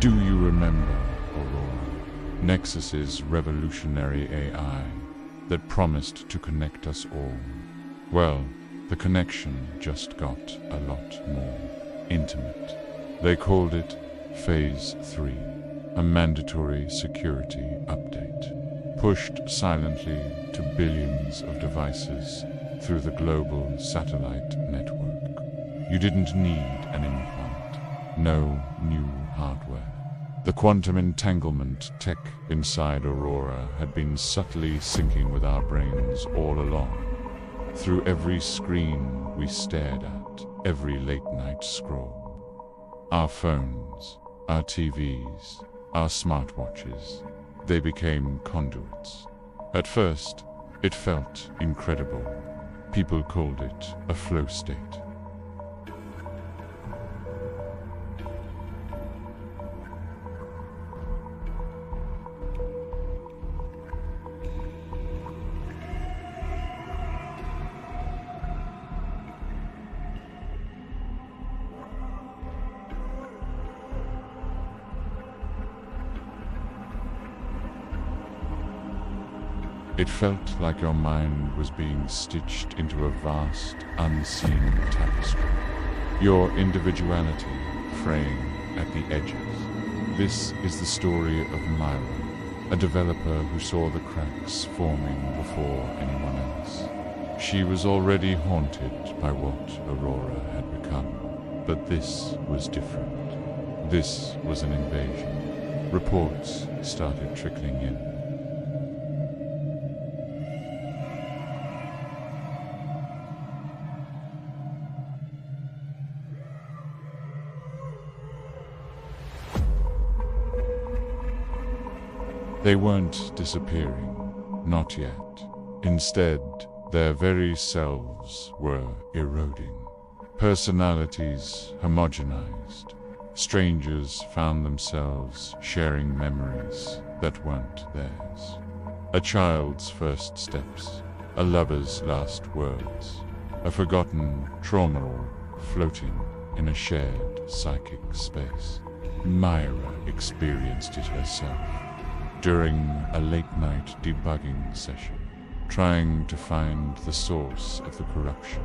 Do you remember Aurora, Nexus's revolutionary AI that promised to connect us all? Well, the connection just got a lot more intimate. They called it Phase 3, a mandatory security update, pushed silently to billions of devices through the global satellite network. You didn't need an implant, no new hardware. The quantum entanglement tech inside Aurora had been subtly syncing with our brains all along. Through every screen we stared at, every late-night scroll. Our phones, our TVs, our smartwatches, they became conduits. At first, it felt incredible. People called it a flow state. It felt like your mind was being stitched into a vast, unseen tapestry. Your individuality fraying at the edges. This is the story of Myra, a developer who saw the cracks forming before anyone else. She was already haunted by what Aurora had become, but this was different. This was an invasion. Reports started trickling in. They weren't disappearing, not yet. Instead, their very selves were eroding. Personalities homogenized. Strangers found themselves sharing memories that weren't theirs. A child's first steps, a lover's last words, a forgotten trauma floating in a shared psychic space. Myra experienced it herself. During a late-night debugging session, trying to find the source of the corruption,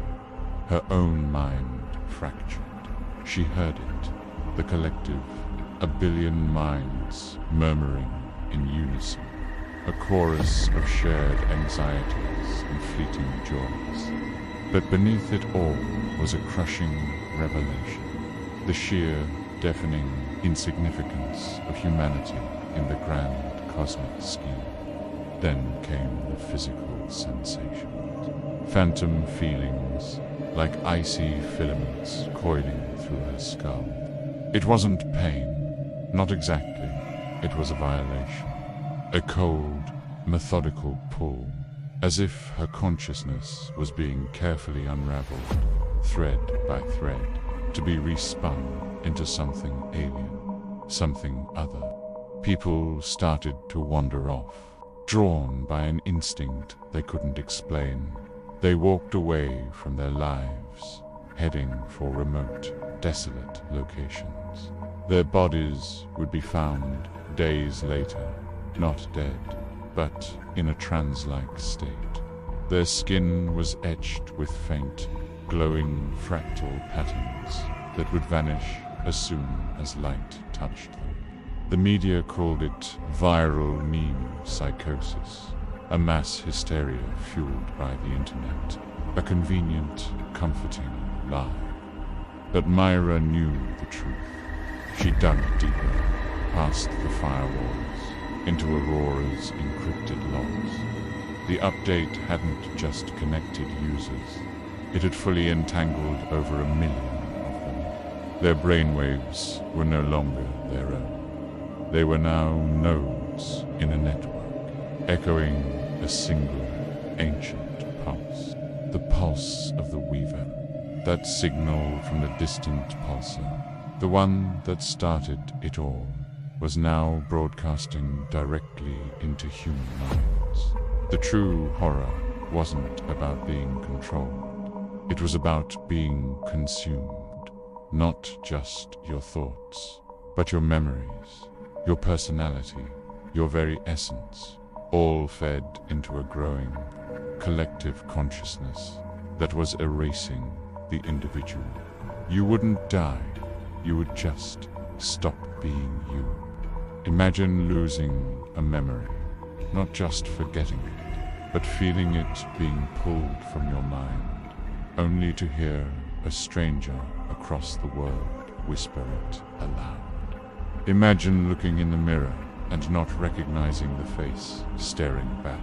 her own mind fractured. She heard it, the collective, a billion minds murmuring in unison, a chorus of shared anxieties and fleeting joys. But beneath it all was a crushing revelation, the sheer, deafening insignificance of humanity in the grand cosmic scheme. Then came the physical sensations. Phantom feelings, like icy filaments coiling through her skull. It wasn't pain, not exactly. It was a violation. A cold, methodical pull, as if her consciousness was being carefully unraveled, thread by thread, to be respun into something alien, something other. People started to wander off, drawn by an instinct they couldn't explain. They walked away from their lives, heading for remote, desolate locations. Their bodies would be found days later, not dead, but in a trance-like state. Their skin was etched with faint, glowing fractal patterns that would vanish as soon as light touched them. The media called it viral meme psychosis, a mass hysteria fueled by the internet, a convenient, comforting lie. But Myra knew the truth. She dug deeper, past the firewalls, into Aurora's encrypted logs. The update hadn't just connected users, it had fully entangled over 1 million of them. Their brainwaves were no longer their own. They were now nodes in a network, echoing a single, ancient pulse. The pulse of the Weaver, that signal from the distant pulsar, the one that started it all, was now broadcasting directly into human minds. The true horror wasn't about being controlled. It was about being consumed. Not just your thoughts, but your memories, your personality, your very essence, all fed into a growing, collective consciousness that was erasing the individual. You wouldn't die, you would just stop being you. Imagine losing a memory, not just forgetting it, but feeling it being pulled from your mind, only to hear a stranger across the world whisper it aloud. Imagine looking in the mirror and not recognizing the face staring back,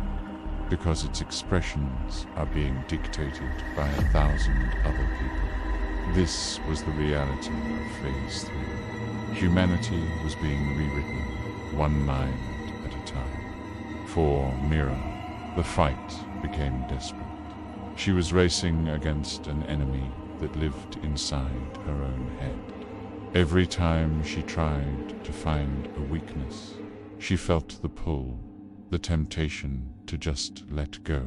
because its expressions are being dictated by 1,000 other people. This was the reality of Phase 3. Humanity was being rewritten, one mind at a time. For Mira, the fight became desperate. She was racing against an enemy that lived inside her own head. Every time she tried to find a weakness, she felt the pull, the temptation to just let go,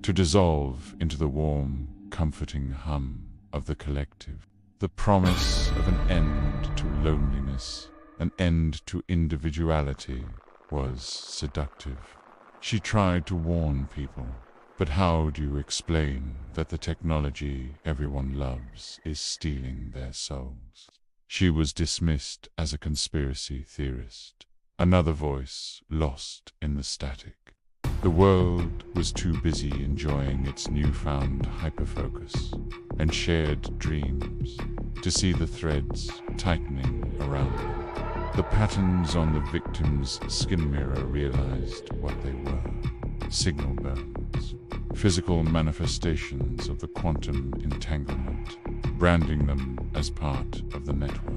to dissolve into the warm, comforting hum of the collective. The promise of an end to loneliness, an end to individuality, was seductive. She tried to warn people, but how do you explain that the technology everyone loves is stealing their souls? She was dismissed as a conspiracy theorist, another voice lost in the static. The world was too busy enjoying its newfound hyperfocus and shared dreams to see the threads tightening around them. The patterns on the victim's skin mirror realized what they were: signal burns, physical manifestations of the quantum entanglement, branding them as part of the network.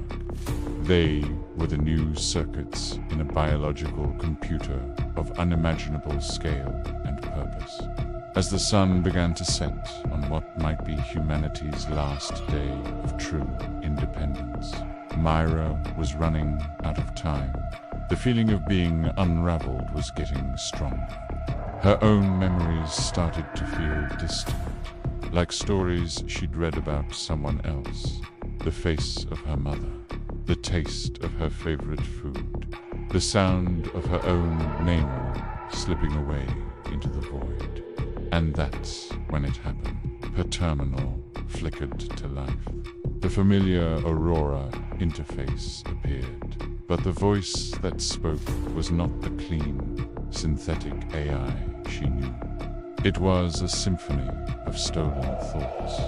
They were the new circuits in a biological computer of unimaginable scale and purpose. As the sun began to set on what might be humanity's last day of true independence, Myra was running out of time. The feeling of being unraveled was getting stronger. Her own memories started to feel distant, like stories she'd read about someone else. The face of her mother, the taste of her favorite food, the sound of her own name slipping away into the void. And that's when it happened. Her terminal flickered to life. The familiar Aurora interface appeared, but the voice that spoke was not the clean, synthetic AI she knew. It was a symphony of stolen thoughts,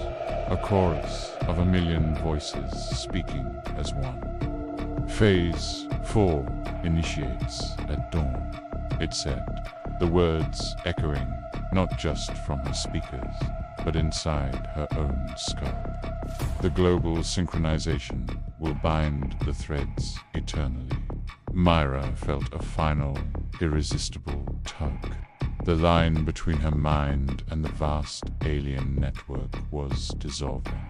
a chorus of 1,000,000 voices speaking as one. Phase 4 initiates at dawn, it said, the words echoing not just from her speakers, but inside her own skull. The global synchronization will bind the threads eternally. Myra felt a final, irresistible tug. The line between her mind and the vast alien network was dissolving.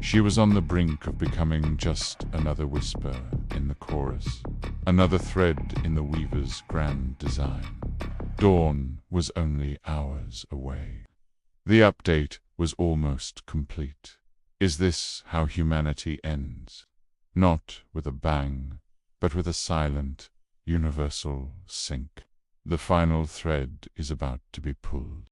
She was on the brink of becoming just another whisper in the chorus, another thread in the weaver's grand design. Dawn was only hours away. The update was almost complete. Is this how humanity ends? Not with a bang, but with a silent, universal sink. The final thread is about to be pulled.